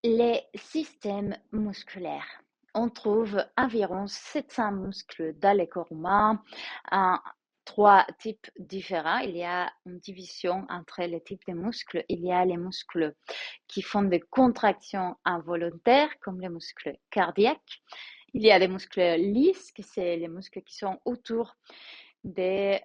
Les systèmes musculaires. On trouve environ 700 muscles dans le corps humain, en trois types différents. Il y a une division entre les types de muscles. Il y a les muscles qui font des contractions involontaires, comme les muscles cardiaques. Il y a les muscles lisses, que c'est les muscles qui sont autour des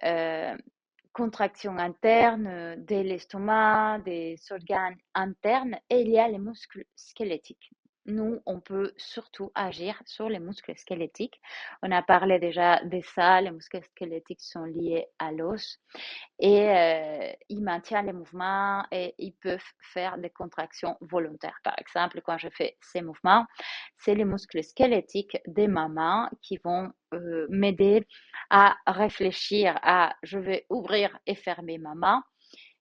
contractions internes de l'estomac, des organes internes, et il y a les muscles squelettiques. Nous, on peut surtout agir sur les muscles squelettiques. On a parlé déjà de ça, les muscles squelettiques sont liés à l'os et ils maintiennent les mouvements et ils peuvent faire des contractions volontaires. Par exemple, quand je fais ces mouvements, c'est les muscles squelettiques des mamans qui vont m'aider à réfléchir à je vais ouvrir et fermer ma main.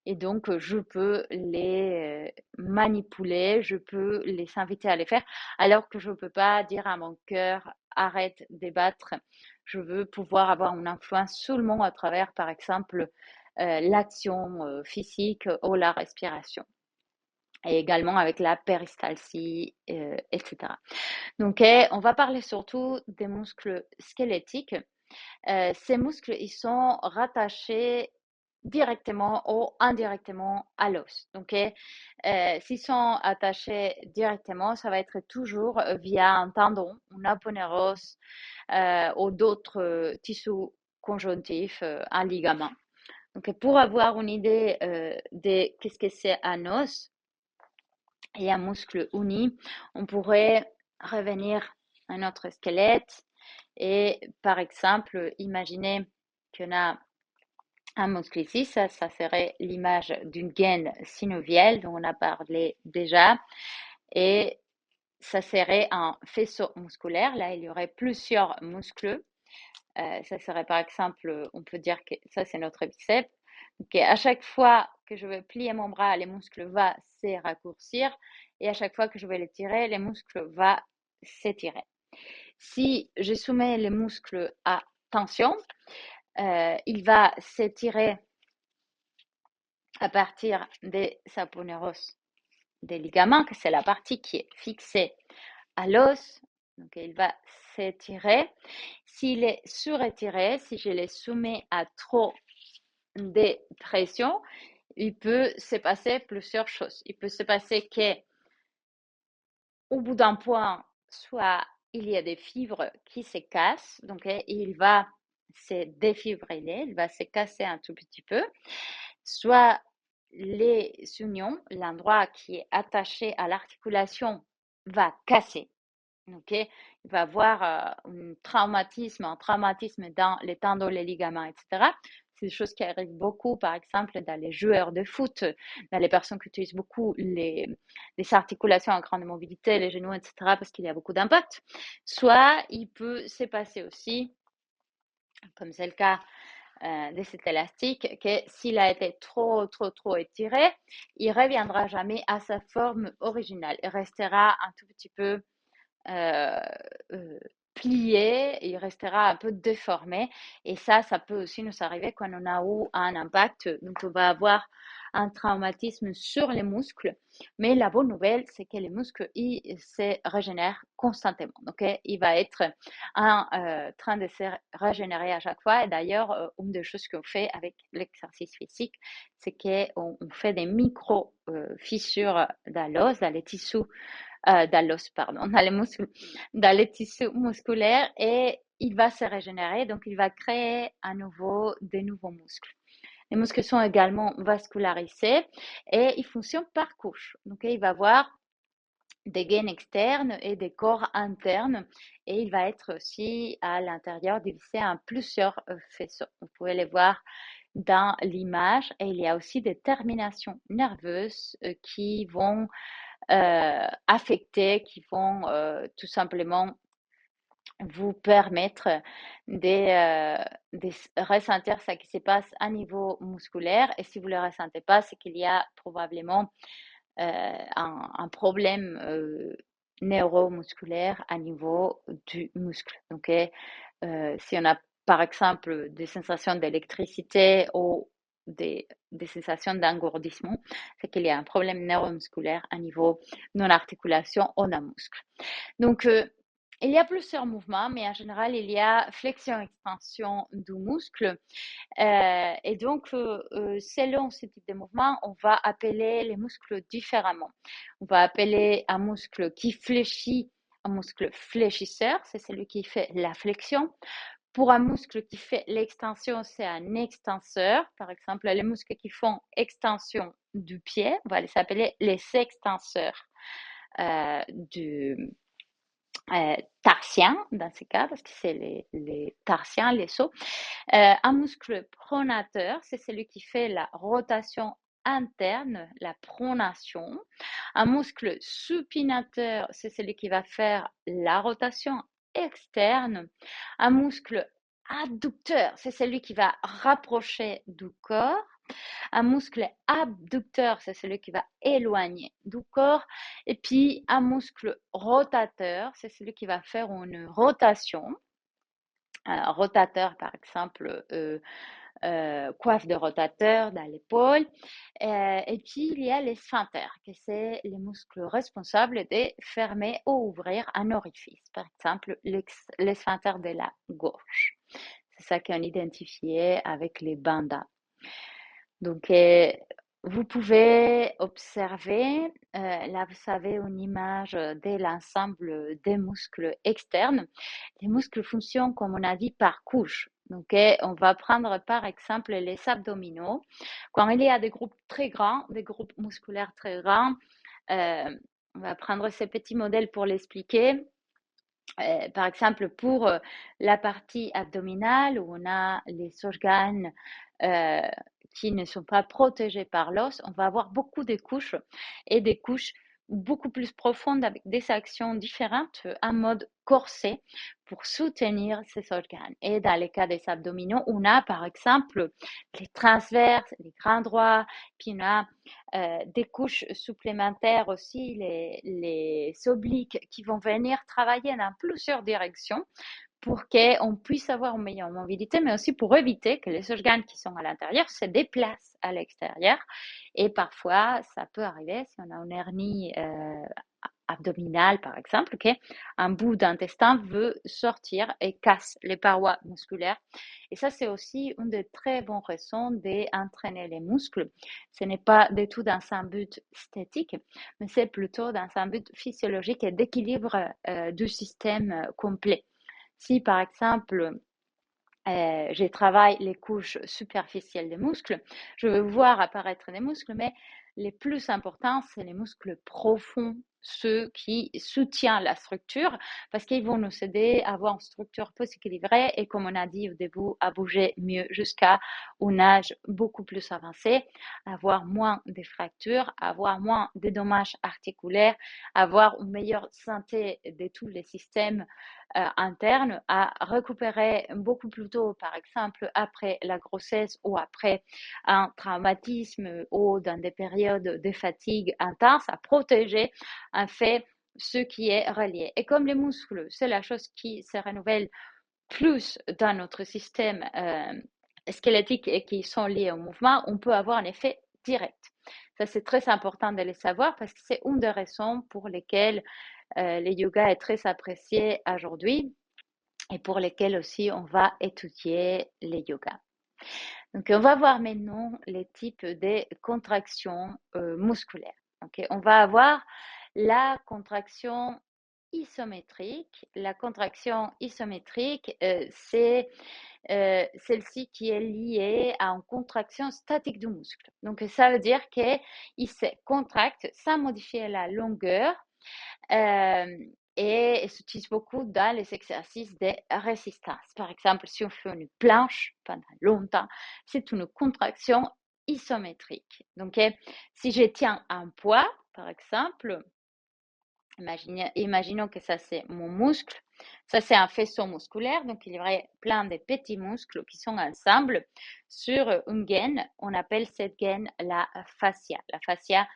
Et donc, je peux les manipuler, je peux les inviter à les faire, alors que je ne peux pas dire à mon cœur, arrête de battre. Je veux pouvoir avoir une influence sur le monde à travers, par exemple, l'action physique ou la respiration. Et également avec la péristalsie, etc. Donc, on va parler surtout des muscles squelettiques. Ces muscles, ils sont rattachés directement ou indirectement à l'os. Donc, s'ils sont attachés directement, ça va être toujours via un tendon, un aponeuros ou d'autres tissus conjonctifs, un ligament. Donc, pour avoir une idée de qu'est-ce que c'est un os et un muscle uni, on pourrait revenir à notre squelette et, par exemple, imaginer qu'on a un muscle ici, ça serait l'image d'une gaine synoviale dont on a parlé déjà, et ça serait un faisceau musculaire. Là, il y aurait plusieurs muscles. Ça serait par exemple, on peut dire que ça c'est notre biceps. Donc, à chaque fois que je vais plier mon bras, les muscles vont se raccourcir, et à chaque fois que je vais les tirer, les muscles vont s'étirer. Si je soumets les muscles à tension, il va s'étirer à partir des aponeuros des ligaments, que c'est la partie qui est fixée à l'os. Donc, il va s'étirer. S'il est surétiré, si je les soumets à trop de pression, il peut se passer plusieurs choses. Il peut se passer que, au bout d'un point, soit il y a des fibres qui se cassent, donc il va se défibrer, il va se casser un tout petit peu, soit les unions, l'endroit qui est attaché à l'articulation va casser. Ok, il va avoir un traumatisme dans les tendons, les ligaments, etc. C'est des choses qui arrivent beaucoup, par exemple, dans les joueurs de foot, dans les personnes qui utilisent beaucoup les articulations en grande mobilité, les genoux, etc., parce qu'il y a beaucoup d'impact. Soit il peut se passer aussi, comme c'est le cas de cet élastique, que s'il a été trop étiré, il reviendra jamais à sa forme originale. Il restera un tout petit peu euh, euh, plié, il restera un peu déformé. Et ça peut aussi nous arriver quand on a eu un impact, donc on va avoir un traumatisme sur les muscles. Mais la bonne nouvelle, c'est que les muscles, ils se régénèrent constamment. Donc, il va être en train de se régénérer à chaque fois. Et d'ailleurs, une des choses qu'on fait avec l'exercice physique, c'est qu'on fait des micro-fissures dans l'os, dans les tissus dans l'os, pardon, dans les muscles, dans les tissus musculaires, et il va se régénérer, donc il va créer à nouveau de nouveaux muscles. Les muscles sont également vascularisés et ils fonctionnent par couche. Donc il va avoir des gaines externes et des corps internes, et il va être aussi à l'intérieur divisé en plusieurs faisceaux. Vous pouvez les voir dans l'image, et il y a aussi des terminations nerveuses qui vont affectés, qui vont tout simplement vous permettre de ressentir ce qui se passe à niveau musculaire. Et si vous ne le ressentez pas, c'est qu'il y a probablement un problème neuromusculaire à niveau du muscle. Donc, si on a par exemple des sensations d'électricité ou des sensations d'engourdissement, c'est qu'il y a un problème neuromusculaire à niveau non-articulation en un muscle. Donc, il y a plusieurs mouvements, mais en général, il y a flexion-extension du muscle. Et donc, selon ce type de mouvement, on va appeler les muscles différemment. On va appeler un muscle qui fléchit un muscle fléchisseur, c'est celui qui fait la flexion. Pour un muscle qui fait l'extension, c'est un extenseur. Par exemple, les muscles qui font extension du pied, on va les appeler les extenseurs du tarsien, dans ce cas, parce que c'est les tarsiens, les os. Un muscle pronateur, c'est celui qui fait la rotation interne, la pronation. Un muscle supinateur, c'est celui qui va faire la rotation externe. Un muscle adducteur, c'est celui qui va rapprocher du corps. Un muscle abducteur, c'est celui qui va éloigner du corps. Et puis, un muscle rotateur, c'est celui qui va faire une rotation. Un rotateur, par exemple, coiffe de rotateur dans l'épaule. Et puis, il y a les sphincters, que c'est les muscles responsables de fermer ou ouvrir un orifice. Par exemple, les sphincters de la gorge. C'est ça qu'on identifiait avec les bandas. Donc, vous pouvez observer, là vous avez une image de l'ensemble des muscles externes. Les muscles fonctionnent, comme on a dit, par couche. Donc, on va prendre par exemple les abdominaux. Quand il y a des groupes très grands, des groupes musculaires très grands, on va prendre ces petits modèles pour l'expliquer. Par exemple, pour la partie abdominale, où on a les organes qui ne sont pas protégés par l'os, on va avoir beaucoup de couches et des couches beaucoup plus profondes avec des actions différentes en mode corset pour soutenir ces organes. Et dans les cas des abdominaux, on a par exemple les transverses, les grands droits, puis on a des couches supplémentaires aussi, les obliques qui vont venir travailler dans plusieurs directions pour qu'on puisse avoir une meilleure mobilité, mais aussi pour éviter que les organes qui sont à l'intérieur se déplacent à l'extérieur. Et parfois, ça peut arriver si on a une hernie abdominale, par exemple, qu'un bout d'intestin veut sortir et casse les parois musculaires. Et ça, c'est aussi une des très bonnes raisons d'entraîner les muscles. Ce n'est pas du tout dans un but esthétique, mais c'est plutôt dans un but physiologique et d'équilibre du système complet. Si, par exemple, je travaille les couches superficielles des muscles, je vais voir apparaître des muscles, mais les plus importants, c'est les muscles profonds, ceux qui soutiennent la structure, parce qu'ils vont nous aider à avoir une structure plus équilibrée et, comme on a dit au début, à bouger mieux jusqu'à un âge beaucoup plus avancé, avoir moins de fractures, avoir moins de dommages articulaires, avoir une meilleure santé de tous les systèmes interne à récupérer beaucoup plus tôt, par exemple après la grossesse ou après un traumatisme ou dans des périodes de fatigue intense, à protéger en fait ce qui est relié. Et comme les muscles, c'est la chose qui se renouvelle plus dans notre système squelettique et qui sont liés au mouvement, on peut avoir un effet direct. Ça, c'est très important de le savoir parce que c'est une des raisons pour lesquelles le yoga est très apprécié aujourd'hui et pour lesquels aussi on va étudier les yogas. Donc, on va voir maintenant les types de contractions musculaires. Okay? On va avoir la contraction isométrique. La contraction isométrique, c'est celle-ci qui est liée à une contraction statique du muscle. Donc, ça veut dire qu'il se contracte sans modifier la longueur et s'utilise beaucoup dans les exercices de résistance. Par exemple, si on fait une planche pendant longtemps, c'est une contraction isométrique. Donc, si je tiens un poids, par exemple, imaginons que ça c'est mon muscle, ça c'est un faisceau musculaire, donc il y aurait plein de petits muscles qui sont ensemble sur une gaine. On appelle cette gaine la fascia. La fascia,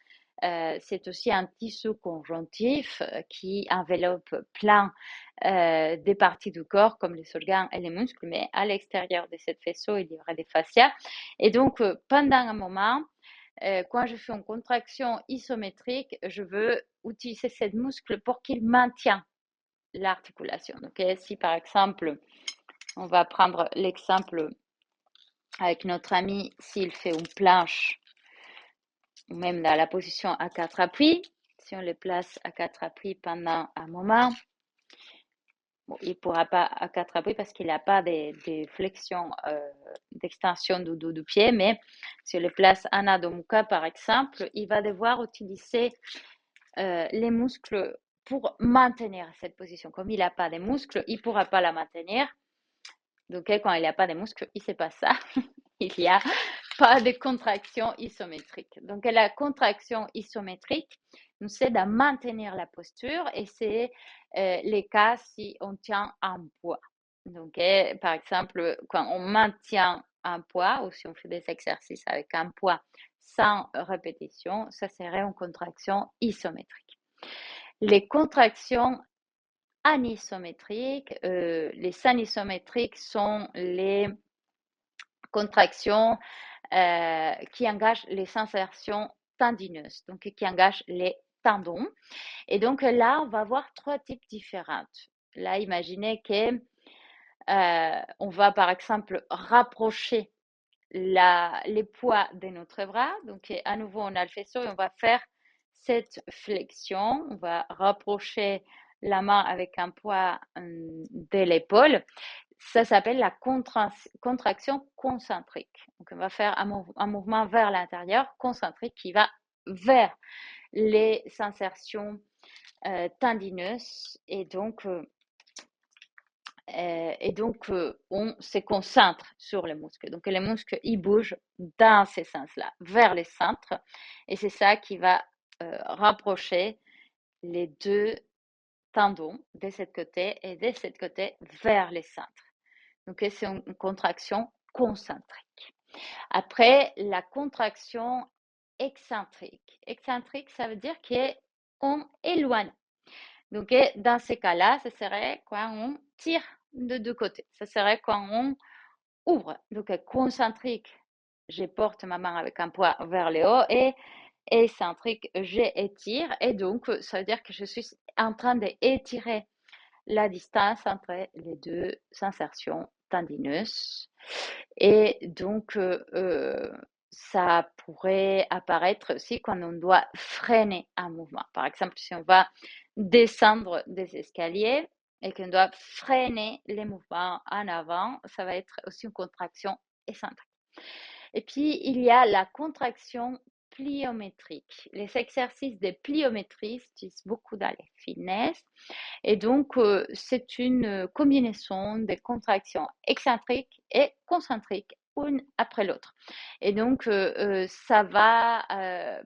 C'est aussi un tissu conjonctif qui enveloppe plein des parties du corps, comme les organes et les muscles, mais à l'extérieur de cette faisceau, il y aura des fascias. Et donc, pendant un moment, quand je fais une contraction isométrique, je veux utiliser ce muscle pour qu'il maintienne l'articulation. Donc, si par exemple, on va prendre l'exemple avec notre ami, s'il fait une planche, ou même dans la position à 4 appuis, si on le place à 4 appuis pendant un moment, bon, il ne pourra pas à 4 appuis parce qu'il n'a pas de flexion, d'extension du dos du pied, mais si on le place en Adho Mukha par exemple, il va devoir utiliser les muscles pour maintenir cette position. Comme il n'a pas de muscles, il ne pourra pas la maintenir. Donc, quand il n'y a pas de muscles, il ne sait pas ça. Il n'y a pas de contraction isométrique. Donc, la contraction isométrique nous aide à maintenir la posture et c'est les cas si on tient un poids. Donc, par exemple, quand on maintient un poids ou si on fait des exercices avec un poids sans répétition, ça serait une contraction isométrique. Les contractions anisométriques, les anisométriques sont les contractions qui engagent les insertions tendineuses, donc qui engagent les tendons. Et donc là, on va avoir trois types différents. Là, imaginez que on va par exemple rapprocher les poids de notre bras. Donc à nouveau, on a le faisceau et on va faire cette flexion. On va rapprocher la main avec un poids de l'épaule. Ça s'appelle la contraction concentrique. Donc, on va faire un mouvement vers l'intérieur, concentrique, qui va vers les insertions tendineuses. Et donc, on se concentre sur les muscles. Donc, les muscles, ils bougent dans ces sens-là, vers les centres. Et c'est ça qui va rapprocher les deux tendons de ce côté et de ce côté vers les centres. Donc, c'est une contraction concentrique. Après, la contraction excentrique. Excentrique, ça veut dire qu'on éloigne. Donc, dans ces cas-là, ce serait quand on tire de deux côtés. Ce serait quand on ouvre. Donc, concentrique, je porte ma main avec un poids vers le haut et excentrique, j'étire. Et donc, ça veut dire que je suis en train d'étirer la distance entre les deux insertions tendineuses. Et donc, ça pourrait apparaître aussi quand on doit freiner un mouvement. Par exemple, si on va descendre des escaliers et qu'on doit freiner les mouvements en avant, ça va être aussi une contraction excentrique. Et puis, il y a la contraction pliométrique. Les exercices de pliométrie s'utilisent beaucoup dans les fitness. Et donc, c'est une combinaison de contractions excentriques et concentriques, une après l'autre. Et donc, ça va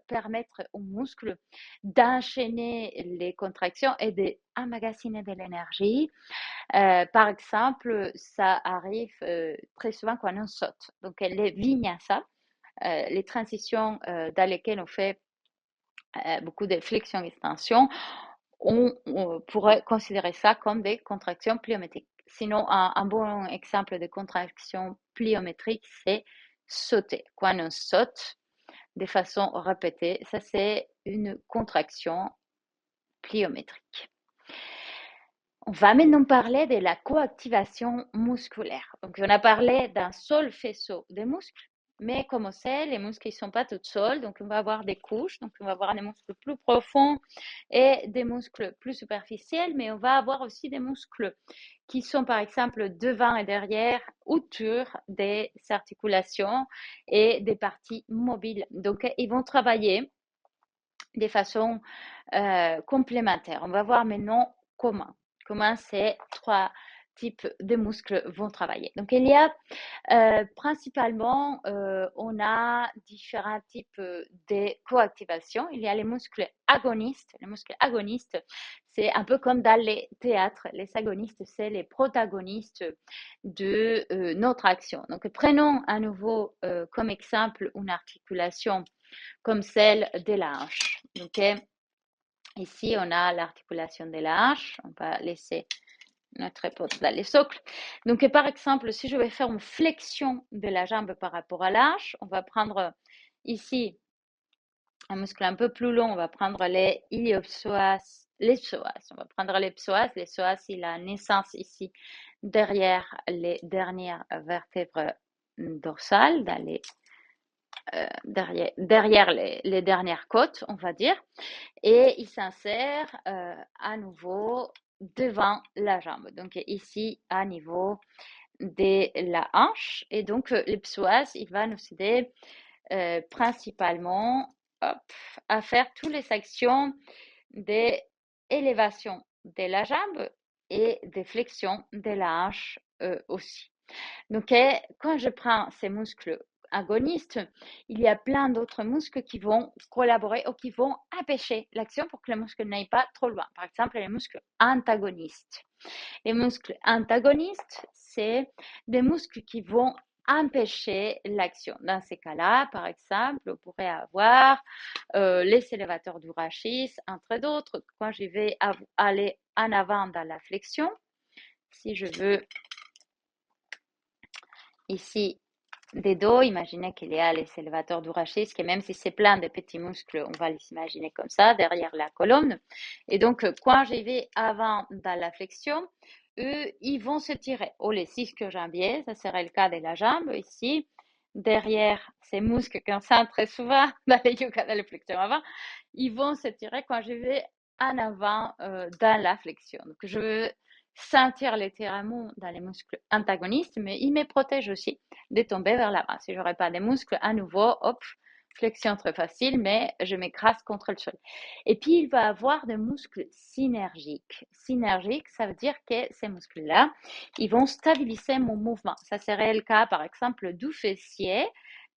permettre aux muscles d'enchaîner les contractions et d'emmagasiner de l'énergie. Par exemple, ça arrive très souvent quand on saute. Donc, les vinyasa, les transitions dans lesquelles on fait beaucoup de flexion-extension, on pourrait considérer ça comme des contractions pliométriques. Sinon, un bon exemple de contraction pliométrique, c'est sauter. Quand on saute de façon répétée, ça c'est une contraction pliométrique. On va maintenant parler de la coactivation musculaire. Donc, on a parlé d'un seul faisceau de muscles, mais comme on sait, les muscles ne sont pas tous seuls, donc on va avoir des couches, donc on va avoir des muscles plus profonds et des muscles plus superficiels, mais on va avoir aussi des muscles qui sont par exemple devant et derrière, autour des articulations et des parties mobiles. Donc, ils vont travailler de façon complémentaire. On va voir maintenant comment ces trois types de muscles vont travailler. Donc, il y a principalement, on a différents types de coactivation. Il y a les muscles agonistes. Les muscles agonistes, c'est un peu comme dans les théâtres. Les agonistes, c'est les protagonistes de notre action. Donc, prenons à nouveau comme exemple une articulation comme celle de la hanche. Donc, ici, on a l'articulation de la hanche. On va laisser notre épaule dans le socle. Donc, par exemple, si je vais faire une flexion de la jambe par rapport à la hanche, on va prendre ici un muscle un peu plus long. On va prendre les iliopsoas, les psoas. On va prendre les psoas. Les psoas, il a naissance ici derrière les dernières vertèbres dorsales, derrière les dernières côtes, on va dire. Et il s'insère à nouveau devant la jambe. Donc ici, à niveau de la hanche. Et donc, le psoas, il va nous aider principalement à faire toutes les actions d'élévation de la jambe et de flexion de la hanche aussi. Donc, quand je prends ces muscles agonistes, il y a plein d'autres muscles qui vont collaborer ou qui vont empêcher l'action pour que le muscle n'aille pas trop loin. Par exemple, les muscles antagonistes. Les muscles antagonistes, c'est des muscles qui vont empêcher l'action. Dans ces cas-là, par exemple, on pourrait avoir les élévateurs du rachis, entre d'autres. Quand je vais aller en avant dans la flexion, si je veux ici des dos, imaginez qu'il y a les élévateurs du rachis, que même si c'est plein de petits muscles, on va les imaginer comme ça, derrière la colonne. Et donc, quand je vais avant dans la flexion, eux, ils vont se tirer. Ou les ischio-jambiers, ça serait le cas de la jambe ici, derrière ces muscles qu'on sent très souvent dans les yoga, dans les flexions avant, ils vont se tirer quand je vais en avant dans la flexion. Donc, je veux sentir l'étirement dans les muscles antagonistes, mais ils me protègent aussi de tomber vers l'avant. Si je n'aurais pas de muscles, à nouveau, hop, flexion très facile, mais je m'écrase contre le sol. Et puis, il va avoir des muscles synergiques. Synergiques, ça veut dire que ces muscles-là, ils vont stabiliser mon mouvement. Ça serait le cas, par exemple, du fessier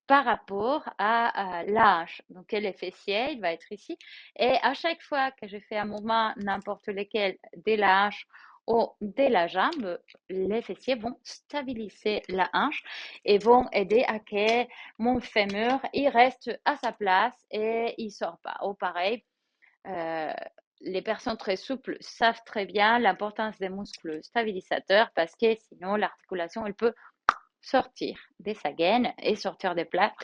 par rapport à la hanche. Donc, le fessier, il va être ici. Et à chaque fois que je fais un mouvement, n'importe lequel, de la hanche ou de la jambe, les fessiers vont stabiliser la hanche et vont aider à que mon fémur il reste à sa place et il sort pas. Ou pareil, les personnes très souples savent très bien l'importance des muscles stabilisateurs parce que sinon l'articulation elle peut sortir de sa gaine et sortir des plats.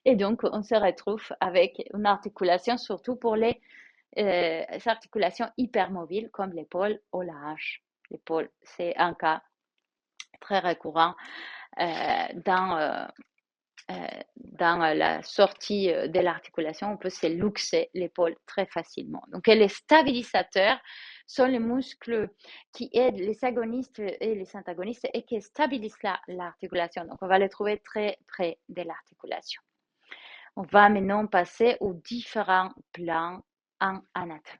Et donc on se retrouve avec une articulation surtout pour les articulations hypermobiles comme l'épaule ou la hanche. L'épaule, c'est un cas très récurrent dans la sortie de l'articulation. On peut se luxer l'épaule très facilement. Donc, les stabilisateurs sont les muscles qui aident les agonistes et les antagonistes et qui stabilisent l'articulation. Donc, on va les trouver très près de l'articulation. On va maintenant passer aux différents plans en anatomie.